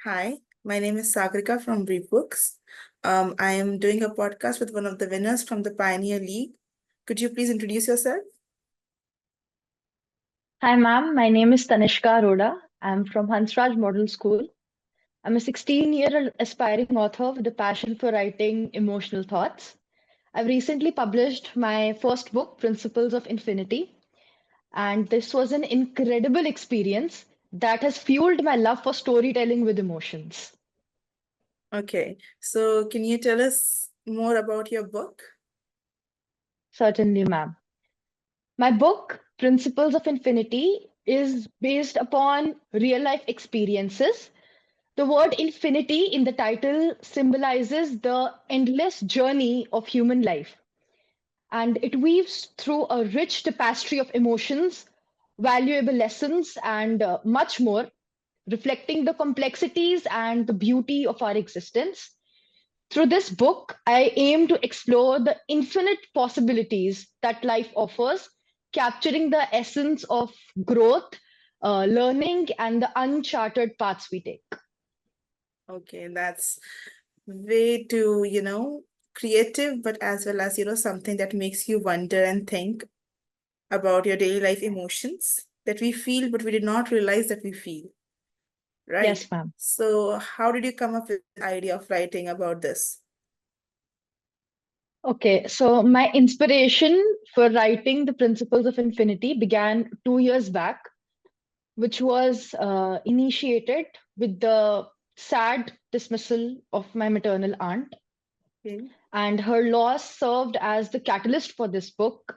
Hi, my name is Sagrika from BriBooks. I am doing a podcast with one of the winners from the Pioneer League. Could you please introduce yourself? Hi, ma'am. My name is Tanishka Arora. I'm from Hansraj Model School. I'm a 16-year aspiring author with a passion for writing emotional thoughts. I've recently published my first book, Principles of Infinity, and this was an incredible experience that has fueled my love for storytelling with emotions. Okay, so can you tell us more about your book? Certainly, ma'am. My book, Principles of Infinity, is based upon real life experiences. The word infinity in the title symbolizes the endless journey of human life, and it weaves through a rich tapestry of emotions, valuable lessons, and much more, reflecting the complexities and the beauty of our existence. Through this book, I aim to explore the infinite possibilities that life offers, capturing the essence of growth, learning, and the uncharted paths we take. Okay, that's way too, creative, but as well as, something that makes you wonder and think about your daily life emotions that we feel, but we did not realize that we feel, right? Yes, ma'am. So how did you come up with the idea of writing about this? Okay, so my inspiration for writing The Principles of Infinity began 2 years back, which was initiated with the sad dismissal of my maternal aunt. Okay. And her loss served as the catalyst for this book,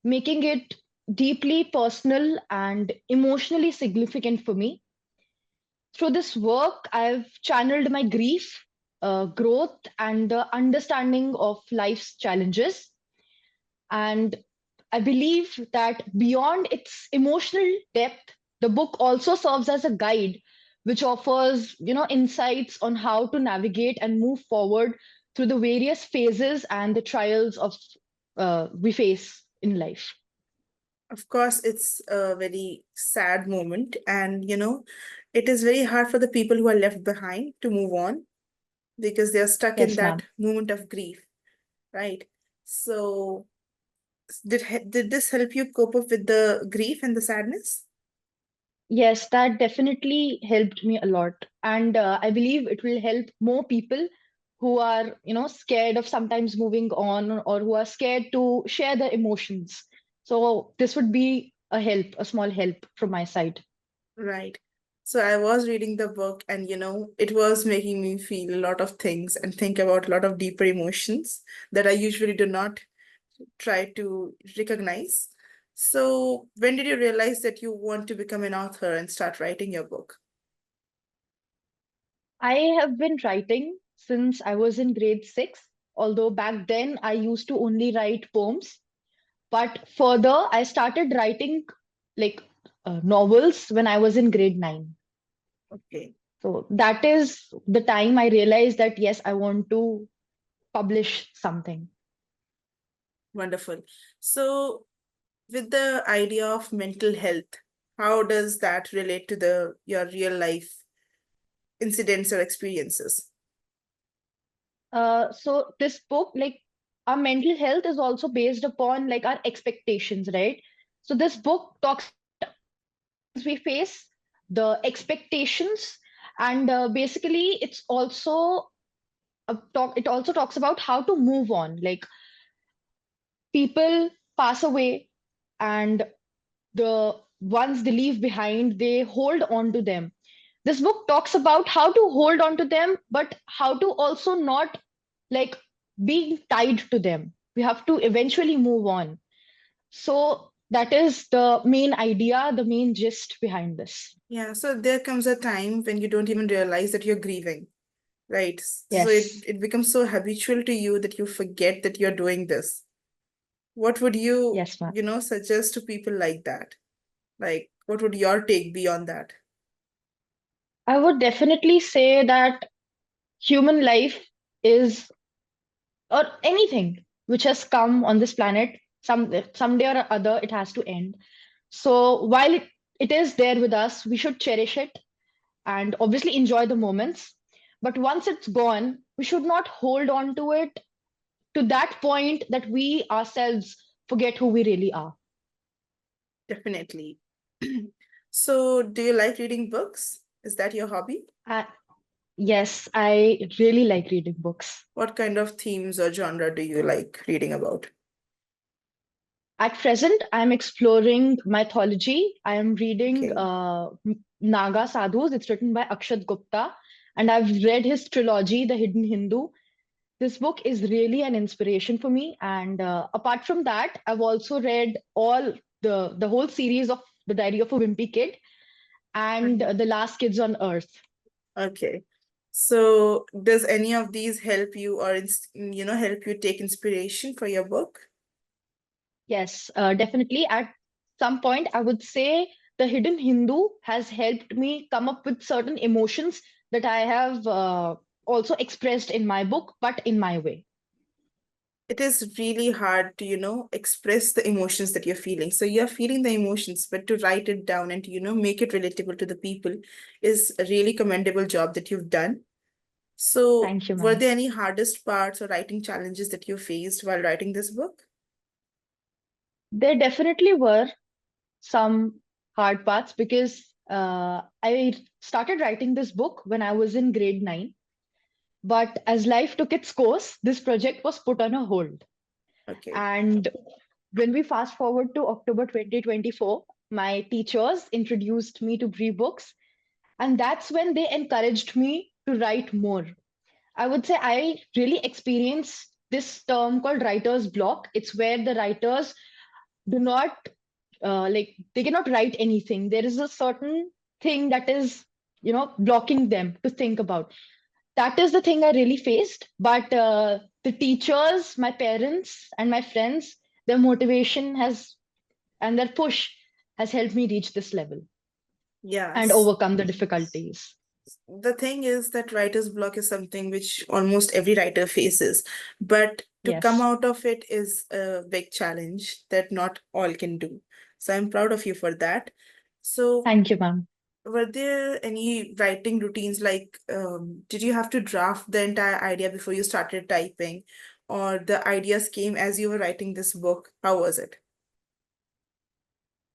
making it deeply personal and emotionally significant for me. Through this work, I've channeled my grief, growth, and the understanding of life's challenges. And I believe that beyond its emotional depth, the book also serves as a guide which offers, insights on how to navigate and move forward through the various phases and the trials of we face in life. Of course, it's a very sad moment, and it is very hard for the people who are left behind to move on because they are stuck in Yes, that ma'am. moment of grief, right? So, did this help you cope up with the grief and the sadness? Yes, that definitely helped me a lot. And I believe it will help more people who are, scared of sometimes moving on or who are scared to share their emotions. So this would be a help, a small help from my side. Right. So I was reading the book, and it was making me feel a lot of things and think about a lot of deeper emotions that I usually do not try to recognize. So, when did you realize that you want to become an author and start writing your book? I have been writing since I was in grade six, although back then I used to only write poems. But further, I started writing like novels when I was in grade nine. Okay, So that is the time I realized that yes, I want to publish something. wonderful. So, with the idea of mental health, how does that relate to the your real life incidents or experiences? So this book, like our mental health is also based upon like our expectations, right? So this book talks we face, the expectations, and basically it also talks about how to move on. Like people pass away, and the ones they leave behind, they hold on to them. This book talks about how to hold on to them, but how to also not like being tied to them. We have to eventually move on. So that is the main idea, the main gist behind this. Yeah, so there comes a time when you don't even realize that you're grieving, right? So it, Yes, it becomes so habitual to you that you forget that you're doing this. What would you, yes, ma'am. suggest to people like that? Like, what would your take be on that? I would definitely say that human life is, or anything which has come on this planet, someday or other, it has to end. So while it is there with us, we should cherish it and obviously enjoy the moments. But once it's gone, we should not hold on to it to that point that we ourselves forget who we really are. Definitely. So, do you like reading books? Is that your hobby? Uh, yes, I really like reading books. What kind of themes or genre do you like reading about? At present, I'm exploring mythology. I am reading Okay. Naga Sadhus. It's written by Akshat Gupta, and I've read his trilogy, The Hidden Hindu. This book is really an inspiration for me. And apart from that, I've also read all the whole series of The Diary of a Wimpy Kid and Mhm. The Last Kids on Earth. Okay. So, does any of these help you or help you take inspiration for your book? Yes, definitely. At some point, I would say The Hidden Hindu has helped me come up with certain emotions that I have also expressed in my book, but in my way. It is really hard to, express the emotions that you're feeling. So you're feeling the emotions, but to write it down and to, make it relatable to the people is a really commendable job that you've done. So, Thank you, were ma'am. there any hardest parts or writing challenges that you faced while writing this book? There definitely were some hard parts because I started writing this book when I was in grade 9. But as life took its course, this project was put on a hold. Okay. And when we fast forward to October 2024, my teachers introduced me to BriBooks, and that's when they encouraged me to write more. I would say I really experienced this term called writer's block. It's where the writers do not like they cannot write anything. There is a certain thing that is blocking them to think about. That is the thing I really faced. But the teachers, my parents, and my friends, their motivation has and their push has helped me reach this level and Yes. overcome the difficulties. The thing is that writer's block is something which almost every writer faces, but to come Yes. out of it is a big challenge that not all can do. So I'm proud of you for that. So, Thank you, ma'am. were there any writing routines like did you have to draft the entire idea before you started typing, or the ideas came as you were writing this book? How was it?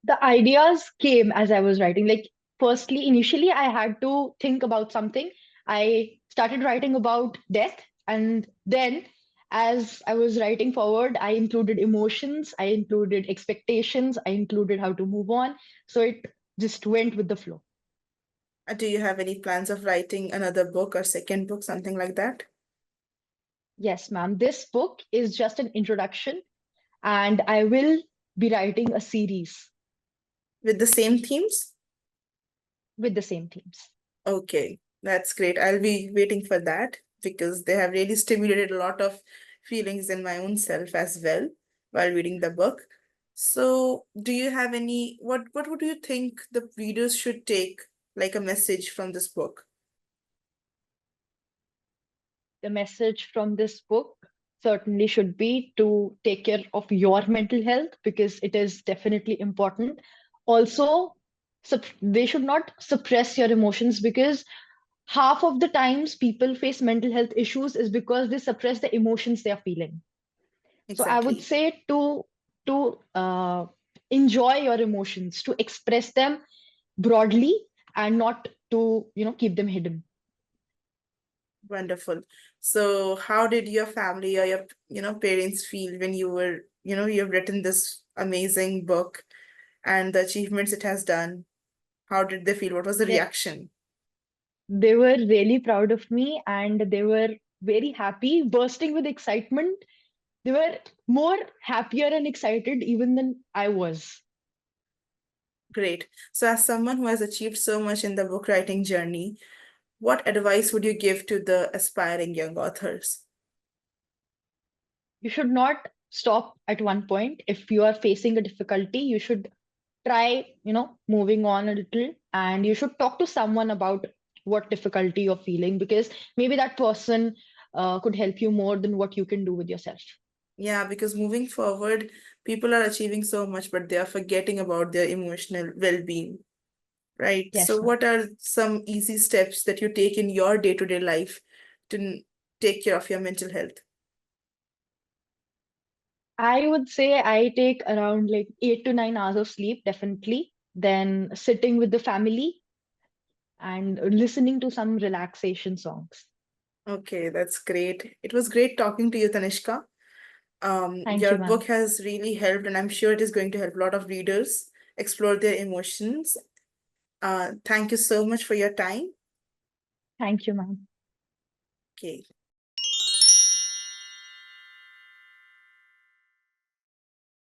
The ideas came as I was writing. Like, firstly, initially, I had to think about something. I started writing about death, and then as I was writing forward, I included emotions, I included expectations, I included how to move on. So it just went with the flow. Do you have any plans of writing another book or second book, something like that, Yes, ma'am. This book is just an introduction, and I will be writing a series with the same themes? with the same themes. Okay, that's great. I'll be waiting for that because they have really stimulated a lot of feelings in my own self as well while reading the book. So, do you have any what would you think the readers should take like a message from this book? The message from this book certainly should be to take care of your mental health because it is definitely important. Also, they should not suppress your emotions because half of the times people face mental health issues is because they suppress the emotions they are feeling. So I would Exactly. say to enjoy your emotions, to express them broadly and not to keep them hidden. Wonderful. So, how did your family or your, parents feel when you've written this amazing book and the achievements it has done? How did they feel? What was the They reaction? they were really proud of me and they were very happy, bursting with excitement. They were more happier and excited even than I was. Great. So, as someone who has achieved so much in the book writing journey, what advice would you give to the aspiring young authors? You should not stop at one point. If you are facing a difficulty, you should try, moving on a little and you should talk to someone about what difficulty you're feeling because maybe that person could help you more than what you can do with yourself. Yeah, because moving forward, people are achieving so much, but they are forgetting about their emotional well-being. right? So Yes, ma'am. what are some easy steps that you take in your day-to-day life to take care of your mental health? I would say I take around like 8 to 9 hours of sleep, definitely. Then sitting with the family and listening to some relaxation songs. Okay, that's great. It was great talking to you, Tanishka. Thank Your you, book ma'am. has really helped, and I'm sure it is going to help a lot of readers explore their emotions. Thank you so much for your time. Thank you, ma'am. Okay.